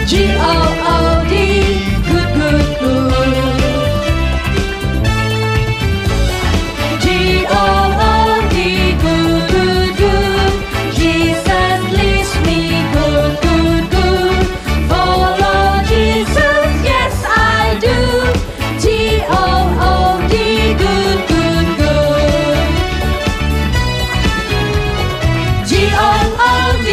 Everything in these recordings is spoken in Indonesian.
G-O-O-D, good, good, good. G-O-O-D, good, good, good. Jesus leads me good, good, good. Follow Jesus, yes I do. G-O-O-D, good, good, good. G-O-O-D,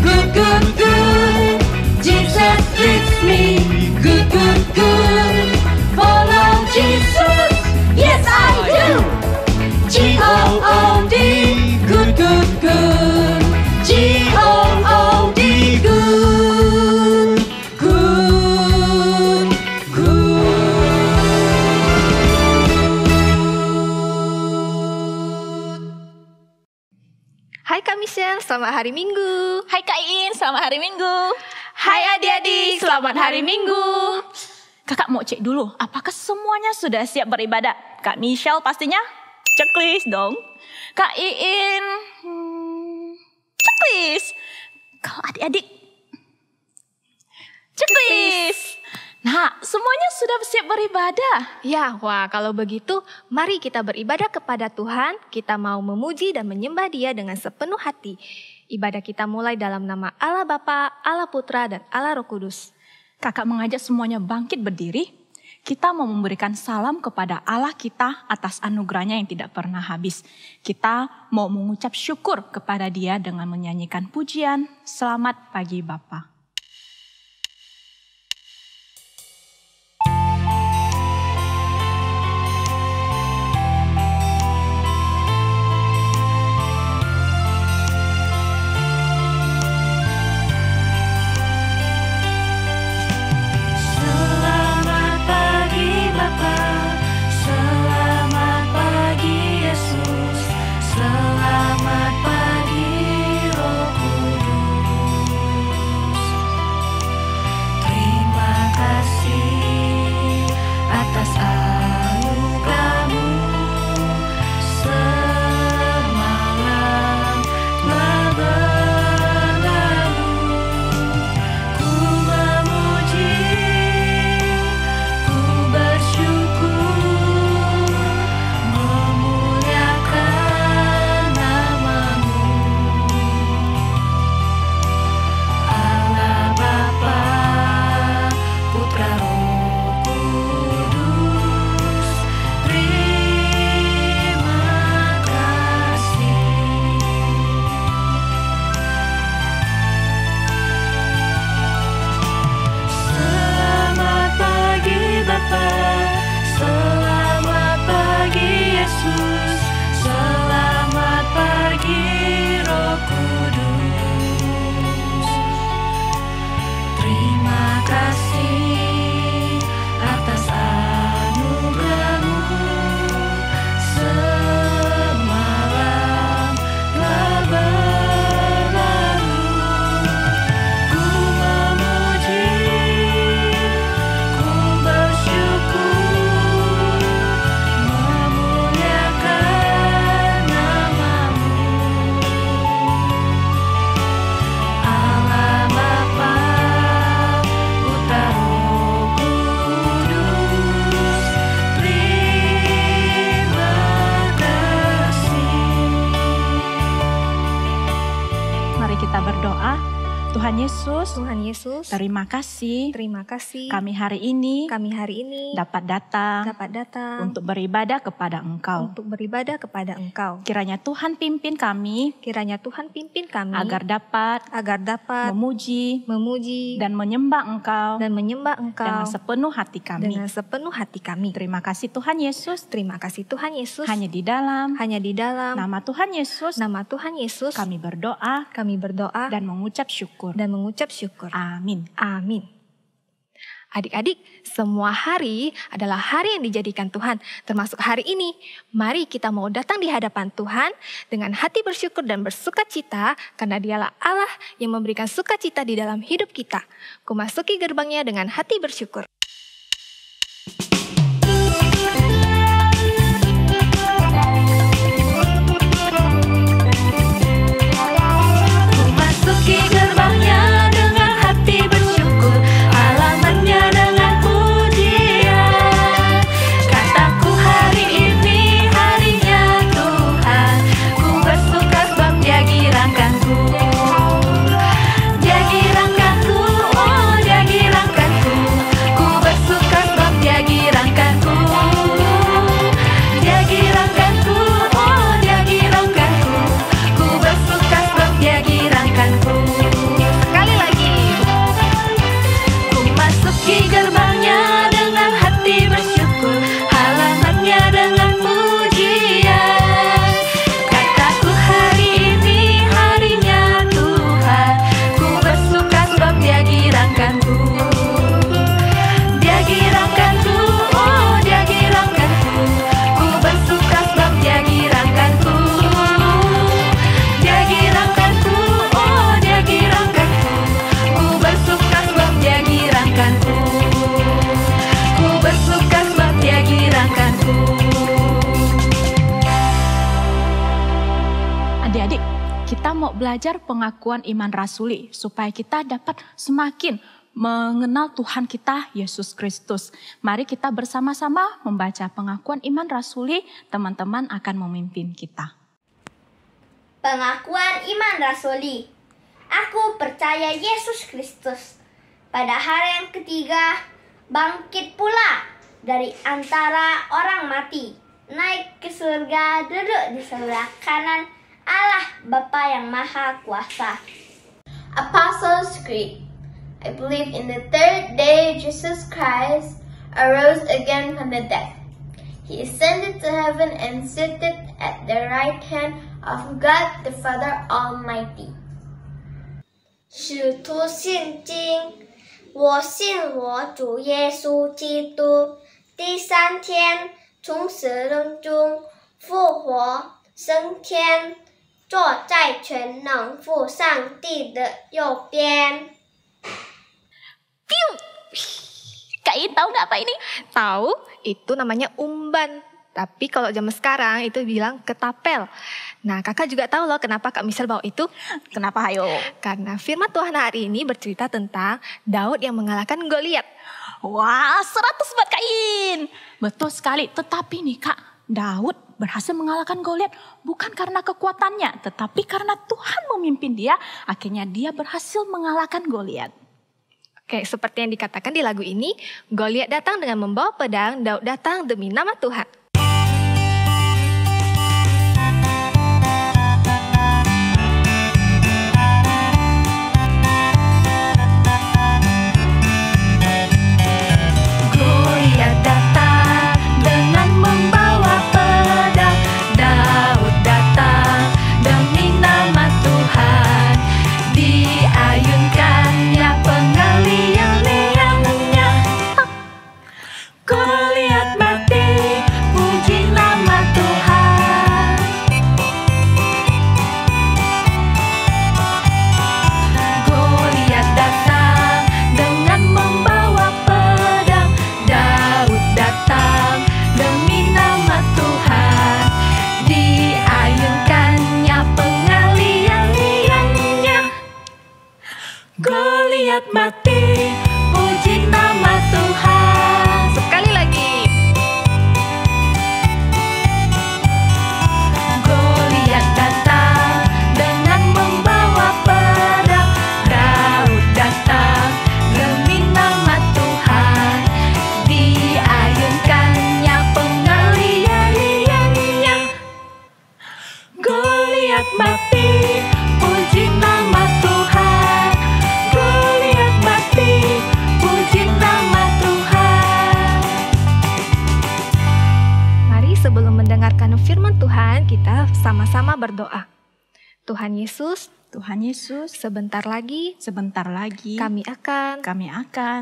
good, good, good. Jesus leads me good, good, good. Follow Jesus, yes I do. G-O-O-D, good, good, good. G-O-O-D, good, good, good. Hai Kak Michelle, selamat hari Minggu. Hai Kak Iin, selamat hari Minggu. Hai adik-adik, selamat hari Minggu. Kakak mau cek dulu, apakah semuanya sudah siap beribadah? Kak Michelle pastinya checklist dong. Kak Iin, checklist. Kalau adik-adik, checklist. Nah, semuanya sudah siap beribadah. Ya, wah kalau begitu mari kita beribadah kepada Tuhan. Kita mau memuji dan menyembah Dia dengan sepenuh hati. Ibadah kita mulai dalam nama Allah Bapa, Allah Putra, dan Allah Roh Kudus. Kakak mengajak semuanya bangkit berdiri. Kita mau memberikan salam kepada Allah kita atas anugerahnya yang tidak pernah habis. Kita mau mengucap syukur kepada Dia dengan menyanyikan pujian. Selamat pagi Bapa. Selamat pagi Bapa, selamat pagi Yesus, selamat pagi Roh Kudus. Terima kasih atas anugerah-Mu. Semalam telah berlalu, ku memuji, ku bersyukur, memuliakan nama-Mu. Allah Bapa, Putra Roh Kudus, terima kasih. Selamat pagi Bapa, selamat pagi Yesus, selamat pagi Roh Kudus. Terima kasih atas anugerah-Mu. Semalam telah berlalu, ku memuji, ku bersyukur, memuliakan nama-Mu. Allah Bapa, Putra Roh Kudus, terima kasih. Mari kita berdoa. Tuhan Yesus, Tuhan Yesus, terima kasih terima kasih kami hari ini kami hari ini dapat datang dapat datang untuk beribadah kepada Engkau. untuk beribadah kepada Engkau. Kiranya Tuhan pimpin kami Kiranya Tuhan pimpin kami agar dapat memuji memuji dan menyembah Engkau dan menyembah dengan Engkau sepenuh hati kami. dengan sepenuh hati kami. Terima kasih Tuhan Yesus. Terima kasih Tuhan Yesus. Hanya di dalam Hanya di dalam nama Tuhan Yesus nama Tuhan Yesus kami berdoa kami berdoa dan mengucap syukur. syukur. Amin. Amin. Adik-adik, semua hari adalah hari yang dijadikan Tuhan, termasuk hari ini. Mari kita mau datang di hadapan Tuhan dengan hati bersyukur dan bersuka cita, karena Dialah Allah yang memberikan sukacita di dalam hidup kita. Kumasuki gerbangnya dengan hati bersyukur. Memasuki gerbangnya dengan hati bersyukur, mau belajar pengakuan iman rasuli supaya kita dapat semakin mengenal Tuhan kita Yesus Kristus. Mari kita bersama-sama membaca pengakuan iman rasuli, teman-teman akan memimpin kita. Pengakuan iman rasuli. Aku percaya Yesus Kristus pada hari yang ketiga bangkit pula dari antara orang mati, naik ke surga, duduk di sebelah kanan Allah Bapa yang Maha Kuasa. Apostles' Creed. I believe in the third day Jesus Christ arose again from the dead. He ascended to heaven and sitteth at the right hand of God the Father Almighty. 使徒信经，我信我主耶稣基督，第三天从死人中复活升天，坐在全能父上帝的右边。 Kak I tahu nggak apa ini? Tahu, itu namanya umban. Tapi kalau zaman sekarang itu bilang ketapel. Nah, kakak juga tahu loh kenapa Kak Michelle bawa itu. Kenapa ayo? Karena firman Tuhan hari ini bercerita tentang Daud yang mengalahkan Goliat. Wah, 100 buat Kak In. Betul sekali, tetapi nih Kak, Daud berhasil mengalahkan Goliat bukan karena kekuatannya, tetapi karena Tuhan memimpin dia, akhirnya dia berhasil mengalahkan Goliat. Oke, seperti yang dikatakan di lagu ini, Goliat datang dengan membawa pedang, Daud datang demi nama Tuhan. Goliat datang dengan membawa pedang, Daud datang demi nama Tuhan, diayunkannya pengalian-liannya. Goliat mati, puji nama Tuhan. Goliat datang dengan membawa pedang, Daud datang demi nama Tuhan, diayunkannya pengalian-liannya. Goliat mati, puji nama Tuhan. Sekali lagi. Goliat datang dengan membawa pedang, Daud datang demi nama Tuhan, diayunkannya pengalian-liannya. Goliat mati, puji nama Tuhan. Goliat mati, puji nama Tuhan. Mari sebelum mendengarkan firman Tuhan, kita sama-sama berdoa. Tuhan Yesus, Tuhan Yesus, sebentar lagi sebentar lagi kami akan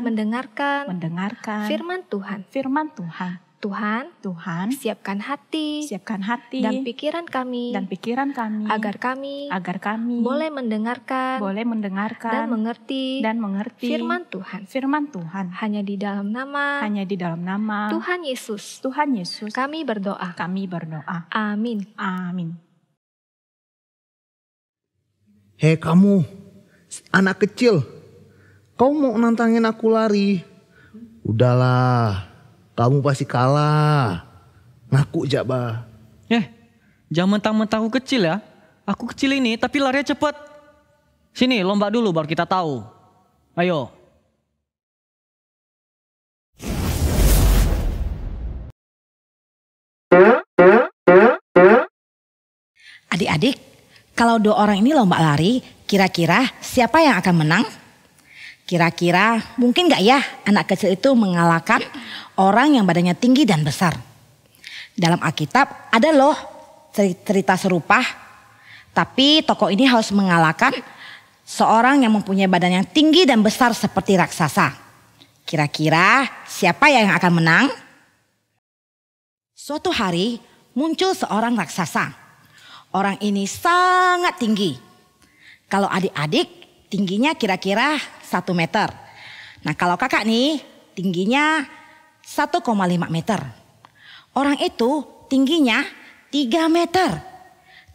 mendengarkan firman Tuhan. firman Tuhan. Tuhan, siapkan hati Siapkan hati dan pikiran kami agar kami boleh mendengarkan dan mengerti firman Tuhan. Hanya di dalam nama Tuhan Yesus kami berdoa. Amin. Hei kamu, anak kecil, kau mau nantangin aku lari? Udahlah, kamu pasti kalah. Ngaku Jaba. Jangan mentang-mentang aku kecil ya. Aku kecil ini tapi larinya cepat. Sini lomba dulu baru kita tahu. Ayo. Adik-adik, kalau 2 orang ini lomba lari, kira-kira siapa yang akan menang? Kira-kira mungkin gak ya anak kecil itu mengalahkan orang yang badannya tinggi dan besar? Dalam Alkitab ada loh cerita serupa. Tapi tokoh ini harus mengalahkan seorang yang mempunyai badan yang tinggi dan besar seperti raksasa. Kira-kira siapa yang akan menang? Suatu hari muncul seorang raksasa. Orang ini sangat tinggi. Kalau adik-adik tingginya kira-kira 1 meter. Nah kalau kakak nih tingginya 1,5 meter. Orang itu tingginya 3 meter.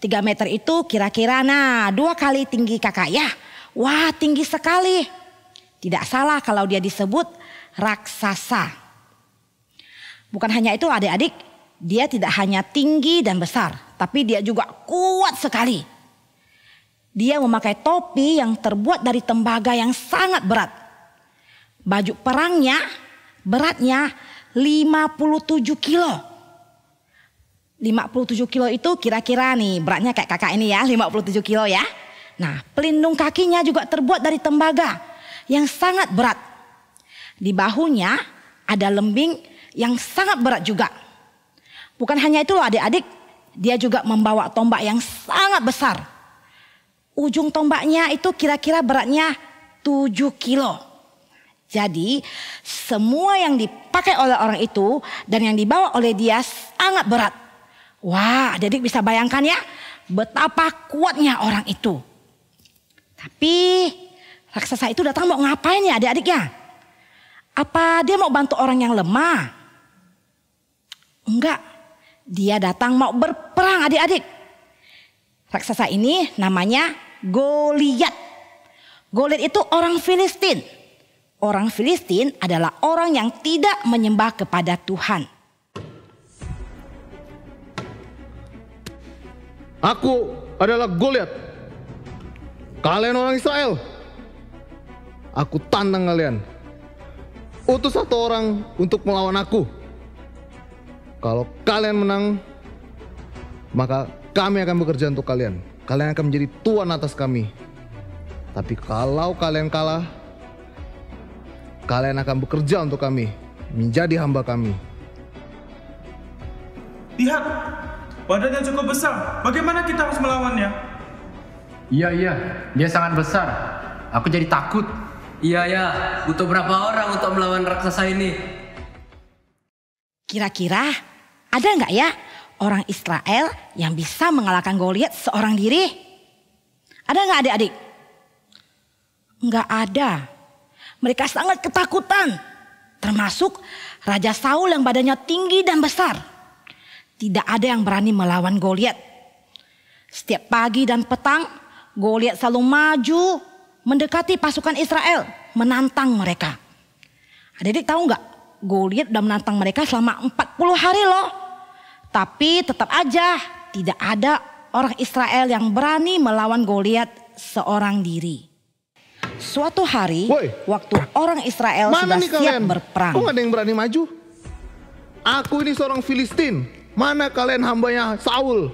3 meter itu kira-kira 2 kali tinggi kakak ya. Wah, tinggi sekali. Tidak salah kalau dia disebut raksasa. Bukan hanya itu adik-adik, dia tidak hanya tinggi dan besar, tapi dia juga kuat sekali. Dia memakai topi yang terbuat dari tembaga yang sangat berat. Baju perangnya beratnya 57 kilo. 57 kilo itu kira-kira nih beratnya kayak kakak ini ya, 57 kilo ya. Nah, pelindung kakinya juga terbuat dari tembaga yang sangat berat. Di bahunya ada lembing yang sangat berat juga. Bukan hanya itu loh adik-adik, dia juga membawa tombak yang sangat besar. Ujung tombaknya itu kira-kira beratnya 7 kilo. Jadi semua yang dipakai oleh orang itu dan yang dibawa oleh dia sangat berat. Wah, adik-adik bisa bayangkan ya betapa kuatnya orang itu. Tapi raksasa itu datang mau ngapain ya adik-adik ya? Apa dia mau bantu orang yang lemah? Enggak, dia datang mau berperang adik-adik. Raksasa ini namanya Goliat. Goliat itu orang Filistin. Orang Filistin adalah orang yang tidak menyembah kepada Tuhan. Aku adalah Goliat. Kalian orang Israel. Aku tantang kalian. Utus 1 orang untuk melawan aku. Kalau kalian menang, maka kami akan bekerja untuk kalian. Kalian akan menjadi tuan atas kami. Tapi kalau kalian kalah, kalian akan bekerja untuk kami, menjadi hamba kami. Lihat, badannya cukup besar. Bagaimana kita harus melawannya? Iya, dia sangat besar. Aku jadi takut. Iya, butuh berapa orang untuk melawan raksasa ini? Kira-kira ada nggak ya orang Israel yang bisa mengalahkan Goliat seorang diri? Ada nggak adik-adik? Nggak ada. Mereka sangat ketakutan. Termasuk Raja Saul yang badannya tinggi dan besar. Tidak ada yang berani melawan Goliat. Setiap pagi dan petang, Goliat selalu maju mendekati pasukan Israel, menantang mereka. Adik-adik tahu nggak? Goliat udah menantang mereka selama 40 hari loh. Tapi tetap aja tidak ada orang Israel yang berani melawan Goliat seorang diri. Suatu hari, waktu orang Israel sudah siap berperang. Kok gak ada yang berani maju? Aku ini seorang Filistin. Mana kalian hambanya Saul?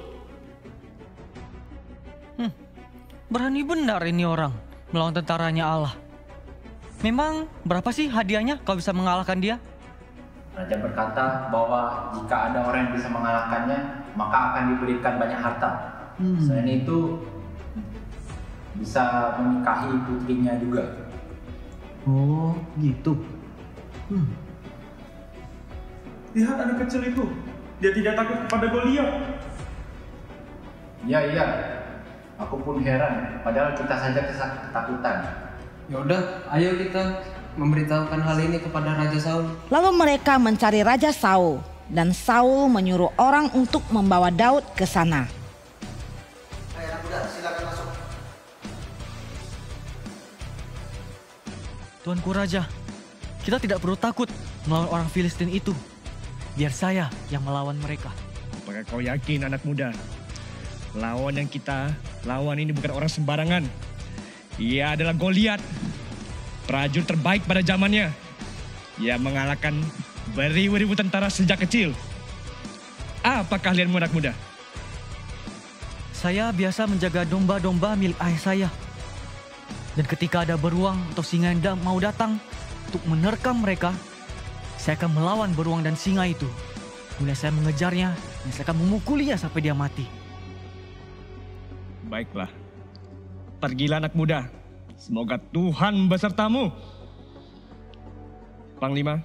Berani benar ini orang melawan tentaranya Allah. Memang berapa sih hadiahnya kalau bisa mengalahkan dia? Raja berkata bahwa jika ada orang yang bisa mengalahkannya, maka akan diberikan banyak harta. Selain itu, bisa menikahi putrinya juga. Oh, gitu. Lihat anak kecil itu. Dia tidak takut kepada Goliat. Iya. Aku pun heran, padahal kita saja ketakutan. Ya udah, ayo kita memberitahukan hal ini kepada Raja Saul. Lalu mereka mencari Raja Saul dan Saul menyuruh orang untuk membawa Daud ke sana. Ayo anak muda, silakan masuk. Tuanku Raja, kita tidak perlu takut melawan orang Filistin itu. Biar saya yang melawan mereka. Apakah kau yakin anak muda? Lawan yang kita lawan ini bukan orang sembarangan. Ia adalah Goliat, prajurit terbaik pada zamannya. Ia mengalahkan beribu-ribu tentara sejak kecil. Apa kalianmu anak muda? Saya biasa menjaga domba-domba milik ayah saya. Dan ketika ada beruang atau singa yang mau datang untuk menerkam mereka, saya akan melawan beruang dan singa itu. Kemudian saya mengejarnya dan saya akan memukulinya sampai dia mati. Baiklah, pergilah anak muda. Semoga Tuhan besertamu. Panglima.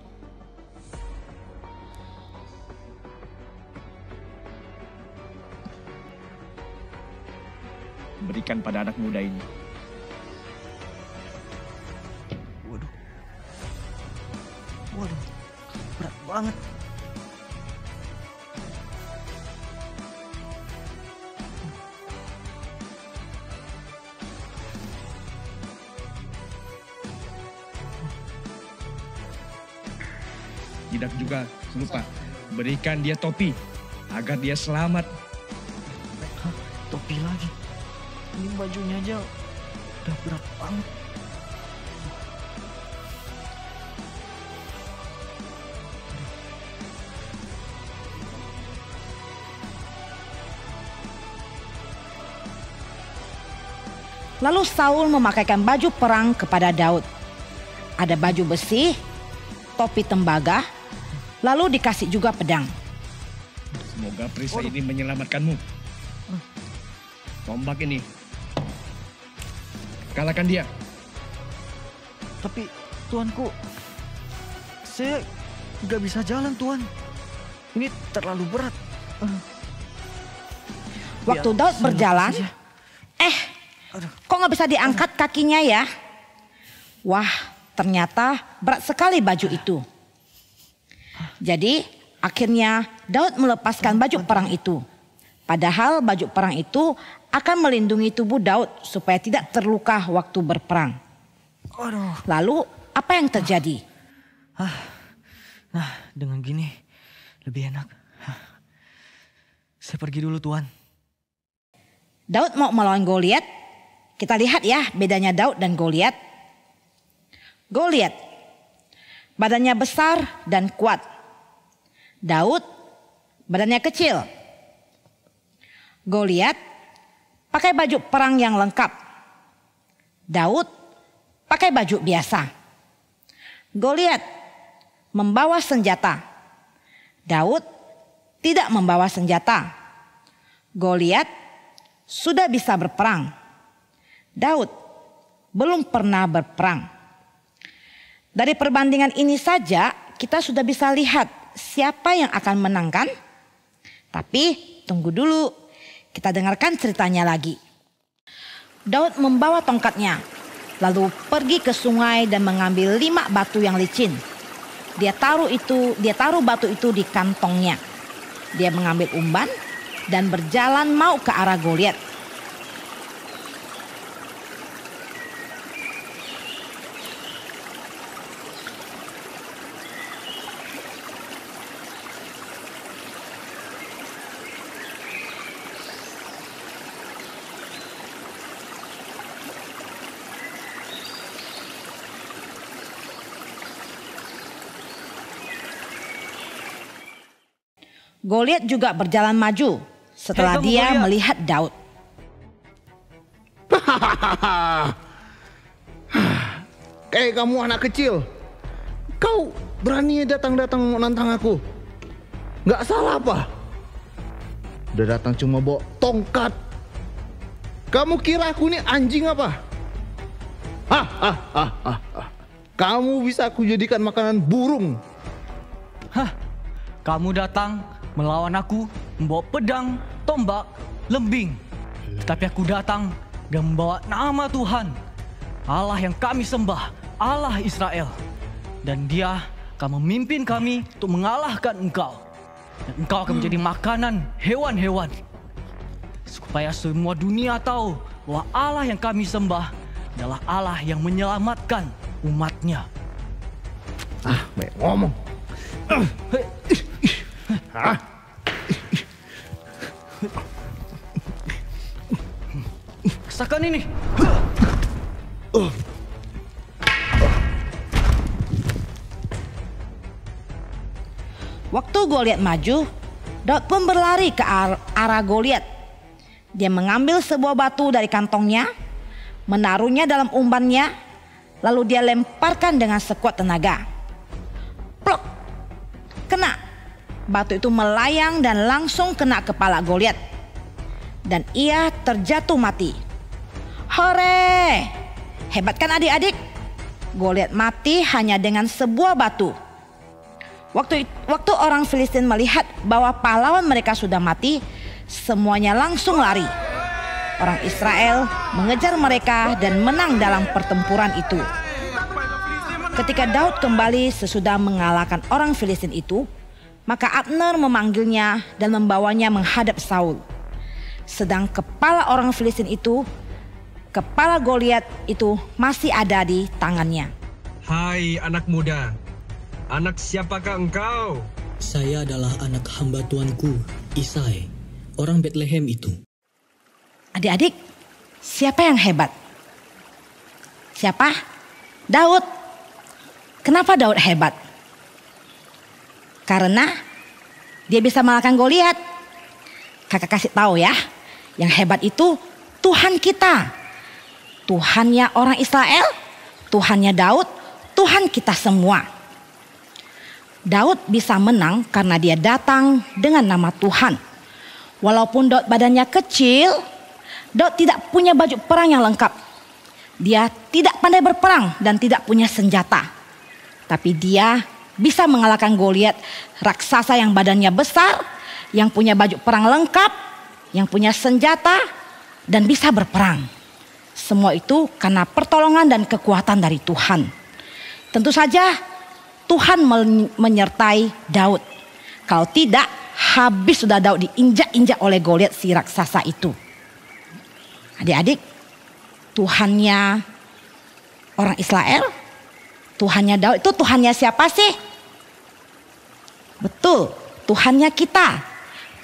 Berikan pada anak muda ini. Waduh, berat banget. tidak juga lupa berikan dia topi agar dia selamat. Hah, topi lagi? Ini bajunya aja udah berat banget. Lalu Saul memakaikan baju perang kepada Daud. Ada baju besi, topi tembaga, lalu dikasih juga pedang. Semoga perisai ini menyelamatkanmu. Tombak ini, kalahkan dia. Tapi tuanku, saya gak bisa jalan tuan. Ini terlalu berat. Waktu Daud berjalan, kok gak bisa diangkat kakinya ya? Wah, ternyata berat sekali baju itu. Jadi akhirnya Daud melepaskan baju perang itu. Padahal baju perang itu akan melindungi tubuh Daud supaya tidak terluka waktu berperang. Lalu apa yang terjadi? Nah, dengan gini lebih enak. Saya pergi dulu tuan. Daud mau melawan Goliat. Kita lihat ya bedanya Daud dan Goliat. Goliat badannya besar dan kuat. Daud badannya kecil. Goliat pakai baju perang yang lengkap. Daud pakai baju biasa. Goliat membawa senjata. Daud tidak membawa senjata. Goliat sudah bisa berperang. Daud belum pernah berperang. Dari perbandingan ini saja kita sudah bisa lihat siapa yang akan menang kan? Tapi tunggu dulu, kita dengarkan ceritanya lagi. Daud membawa tongkatnya, lalu pergi ke sungai dan mengambil 5 batu yang licin. Dia taruh batu itu di kantongnya. Dia mengambil umban dan berjalan mau ke arah Goliat. Goliat juga berjalan maju setelah dia melihat Daud. Kamu anak kecil, kau berani datang-datang menantang aku? Gak salah apa? Udah datang cuma bawa tongkat. Kamu kira aku ini anjing apa? Kamu bisa aku jadikan makanan burung. Kamu datang melawan aku membawa pedang, tombak, lembing. Tetapi aku datang dan membawa nama Tuhan, Allah yang kami sembah, Allah Israel. Dan Dia akan memimpin kami untuk mengalahkan engkau. Dan engkau akan menjadi makanan hewan-hewan. Supaya semua dunia tahu bahwa Allah yang kami sembah adalah Allah yang menyelamatkan umatnya. Baik ngomong. Rasakan ini. Waktu Goliat maju, Daud pun berlari ke arah Goliat. Dia mengambil sebuah batu dari kantongnya, menaruhnya dalam umbannya, lalu dia lemparkan dengan sekuat tenaga. Plok! Kena. Batu itu melayang dan langsung kena kepala Goliat. Dan ia terjatuh mati. Hore! Hebat kan adik-adik? Goliat mati hanya dengan sebuah batu. Waktu orang Filistin melihat bahwa pahlawan mereka sudah mati, semuanya langsung lari. Orang Israel mengejar mereka dan menang dalam pertempuran itu. Ketika Daud kembali sesudah mengalahkan orang Filistin itu, maka Abner memanggilnya dan membawanya menghadap Saul. Sedang kepala orang Filistin itu, kepala Goliat itu masih ada di tangannya. Hai anak muda, Anak siapakah engkau? Saya adalah anak hamba tuanku, Isai, orang Bethlehem itu. Adik-adik, siapa yang hebat? Siapa? Daud. Kenapa Daud hebat? Karena dia bisa mengalahkan Goliat. Kakak kasih tahu ya, yang hebat itu Tuhan kita. Tuhannya orang Israel, Tuhannya Daud, Tuhan kita semua. Daud bisa menang karena dia datang dengan nama Tuhan. Walaupun Daud badannya kecil, Daud tidak punya baju perang yang lengkap. Dia tidak pandai berperang dan tidak punya senjata. Tapi dia bisa mengalahkan Goliat, raksasa yang badannya besar, yang punya baju perang lengkap, yang punya senjata, dan bisa berperang. Semua itu karena pertolongan dan kekuatan dari Tuhan. Tentu saja Tuhan menyertai Daud. Kalau tidak, habis sudah Daud diinjak-injak oleh Goliat si raksasa itu. Adik-adik, Tuhannya orang Israel, Tuhannya Daud itu Tuhannya siapa sih? Betul, Tuhannya kita.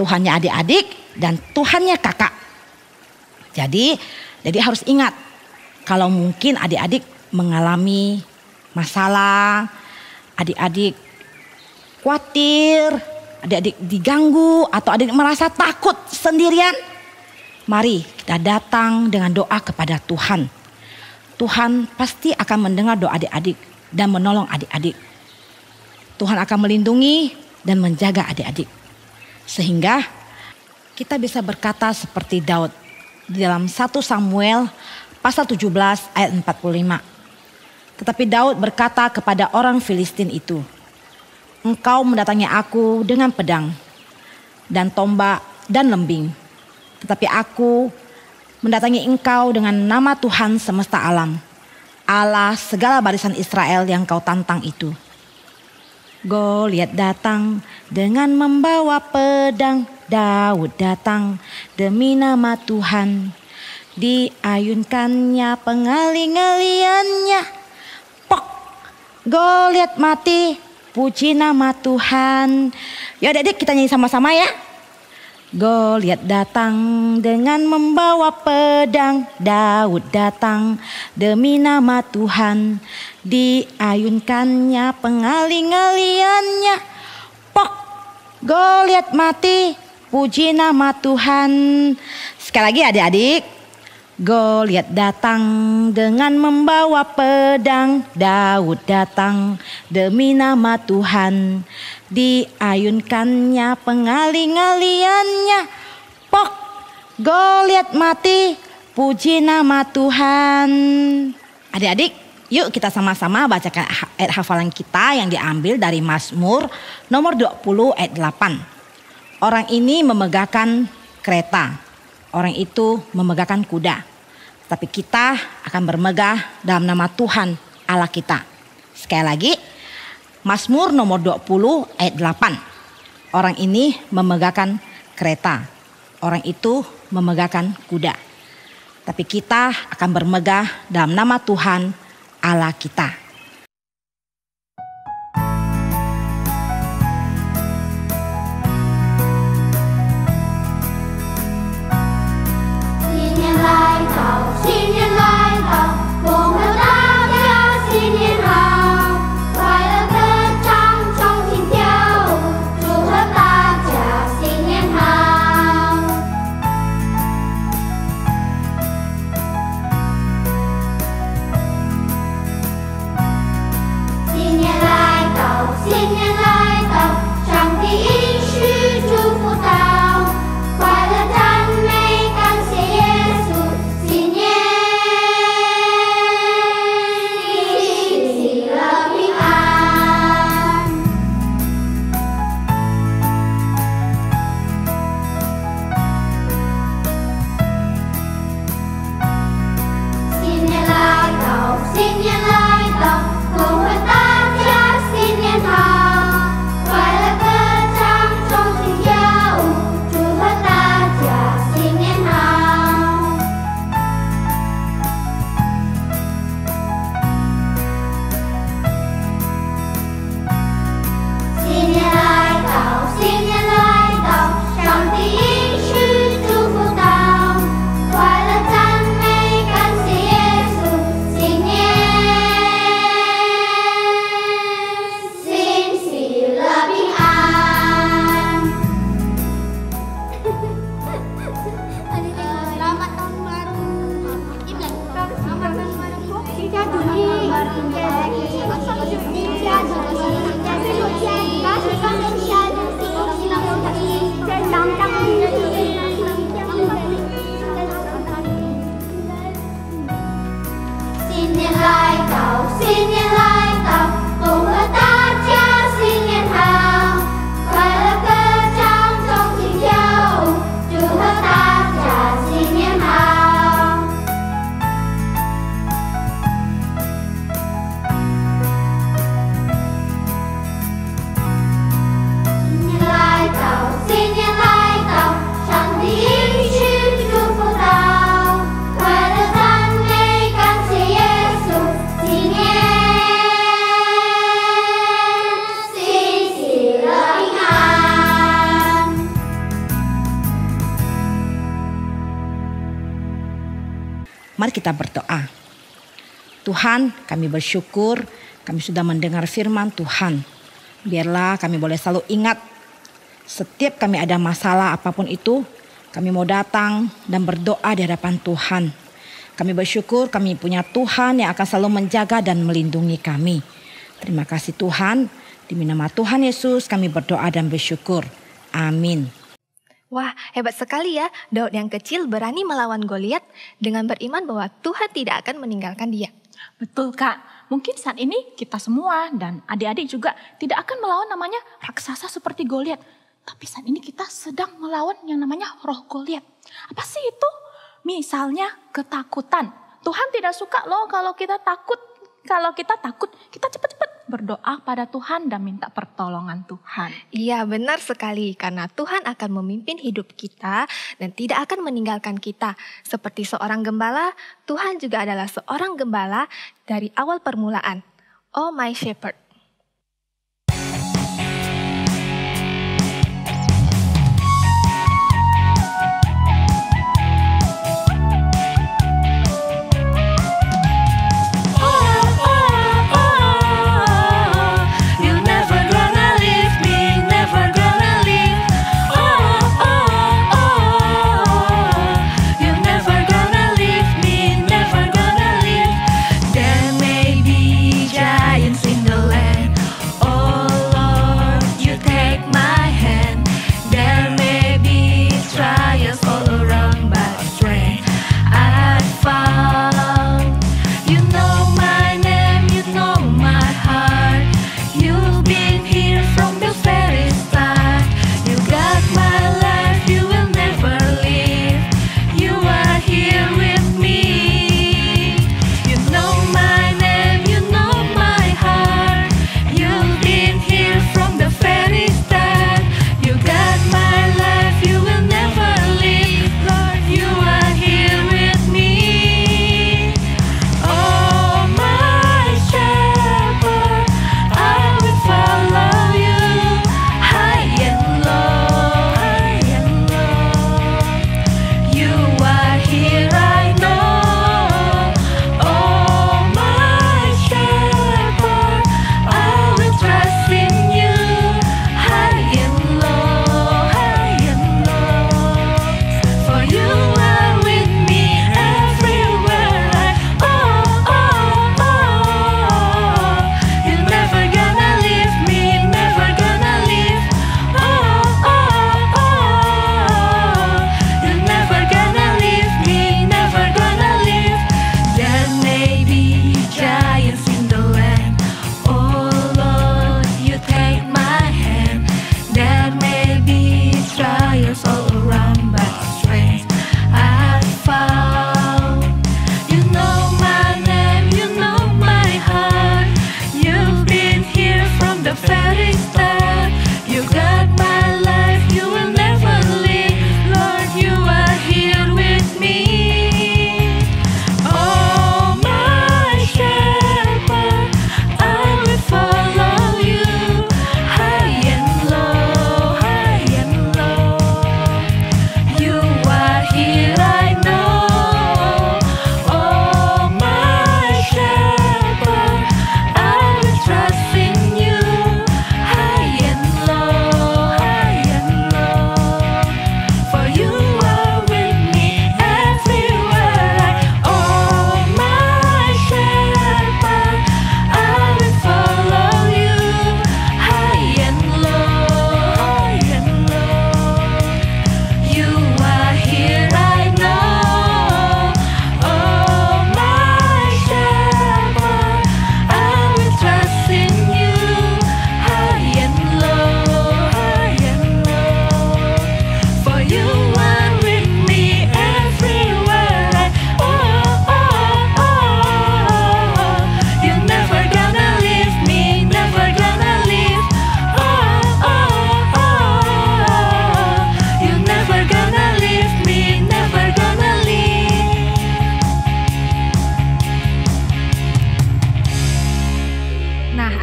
Tuhannya adik-adik dan Tuhannya kakak. Jadi harus ingat, kalau mungkin adik-adik mengalami masalah, adik-adik khawatir, adik-adik diganggu, atau adik merasa takut sendirian, mari kita datang dengan doa kepada Tuhan. Tuhan pasti akan mendengar doa adik-adik dan menolong adik-adik. Tuhan akan melindungi dan menjaga adik-adik. Sehingga kita bisa berkata seperti Daud di dalam 1 Samuel pasal 17 ayat 45. Tetapi Daud berkata kepada orang Filistin itu, "Engkau mendatangi aku dengan pedang dan tombak dan lembing. Tetapi aku mendatangi engkau dengan nama Tuhan semesta alam, Allah segala barisan Israel yang kau tantang itu." Goliat datang dengan membawa pedang, Daud datang demi nama Tuhan. Diayunkannya pengali-ngaliannya. Goliat mati, puji nama Tuhan. Yuk adik-adik kita nyanyi sama-sama ya. Goliat datang dengan membawa pedang, Daud datang demi nama Tuhan. Diayunkannya pengali-ngaliannya. Pok, Goliat mati, puji nama Tuhan. Sekali lagi adik-adik. Goliat datang dengan membawa pedang, Daud datang demi nama Tuhan. Diayunkannya pengali-ngaliannya. Pok, Goliat mati, puji nama Tuhan. Adik-adik, yuk kita sama-sama bacakan ayat hafalan kita yang diambil dari Mazmur nomor 20 ayat 8. Orang ini memegahkan kereta, orang itu memegahkan kuda. Tapi kita akan bermegah dalam nama Tuhan Allah kita. Sekali lagi, Mazmur nomor 20 ayat 8. Orang ini memegahkan kereta, orang itu memegahkan kuda. Tapi kita akan bermegah dalam nama Tuhan Allah kita. Mari kita berdoa. Tuhan, kami bersyukur kami sudah mendengar firman Tuhan. Biarlah kami boleh selalu ingat setiap kami ada masalah apapun itu, kami mau datang dan berdoa di hadapan Tuhan. Kami bersyukur kami punya Tuhan yang akan selalu menjaga dan melindungi kami. Terima kasih Tuhan. Demi nama Tuhan Yesus kami berdoa dan bersyukur. Amin. Wah, hebat sekali ya. Daud yang kecil berani melawan Goliat dengan beriman bahwa Tuhan tidak akan meninggalkan dia. Betul Kak, mungkin saat ini kita semua dan adik-adik juga tidak akan melawan namanya raksasa seperti Goliat. Tapi saat ini kita sedang melawan yang namanya roh Goliat. Apa sih itu? Misalnya ketakutan. Tuhan tidak suka loh kalau kita takut. Kalau kita takut, kita cepat-cepat berdoa pada Tuhan dan minta pertolongan Tuhan. Iya, benar sekali. Karena Tuhan akan memimpin hidup kita dan tidak akan meninggalkan kita. Seperti seorang gembala, Tuhan juga adalah seorang gembala dari awal permulaan. Oh my shepherd. In the land.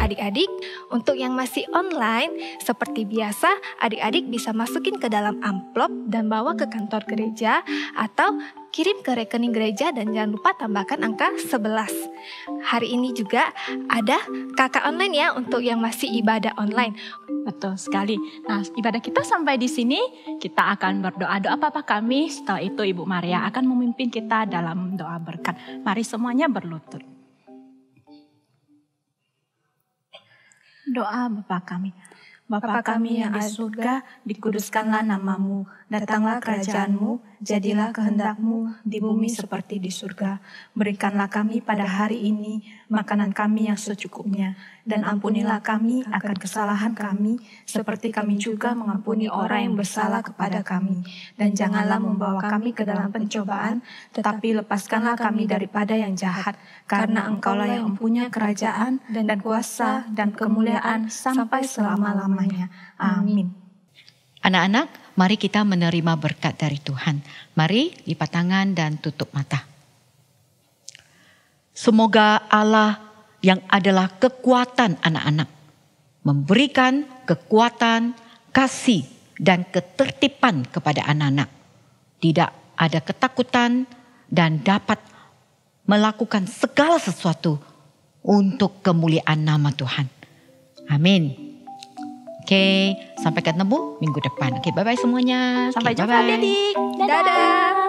Adik-adik, untuk yang masih online, seperti biasa, adik-adik bisa masukin ke dalam amplop dan bawa ke kantor gereja atau kirim ke rekening gereja dan jangan lupa tambahkan angka 11. Hari ini juga ada kakak online ya untuk yang masih ibadah online. Betul sekali. Nah, ibadah kita sampai di sini, kita akan berdoa. Doa Bapa kami, setelah itu Ibu Maria akan memimpin kita dalam doa berkat. Mari semuanya berlutut. Doa Bapa kami. Bapa kami yang di surga, dikuduskanlah namamu, datanglah kerajaanmu, jadilah kehendak-Mu di bumi seperti di surga. Berikanlah kami pada hari ini makanan kami yang secukupnya, dan ampunilah kami akan kesalahan kami, seperti kami juga mengampuni orang yang bersalah kepada kami. Dan janganlah membawa kami ke dalam pencobaan, tetapi lepaskanlah kami daripada yang jahat, karena Engkaulah yang mempunyai kerajaan dan kuasa dan kemuliaan sampai selama-lamanya. Amin. Anak-anak, mari kita menerima berkat dari Tuhan. Mari lipat tangan dan tutup mata. Semoga Allah yang adalah kekuatan anak-anak memberikan kekuatan, kasih, dan ketertiban kepada anak-anak. Tidak ada ketakutan dan dapat melakukan segala sesuatu untuk kemuliaan nama Tuhan. Amin. Oke, sampai ketemu minggu depan. Oke, bye-bye semuanya. Sampai Oke, jumpa, bye-bye. adik. Dadah.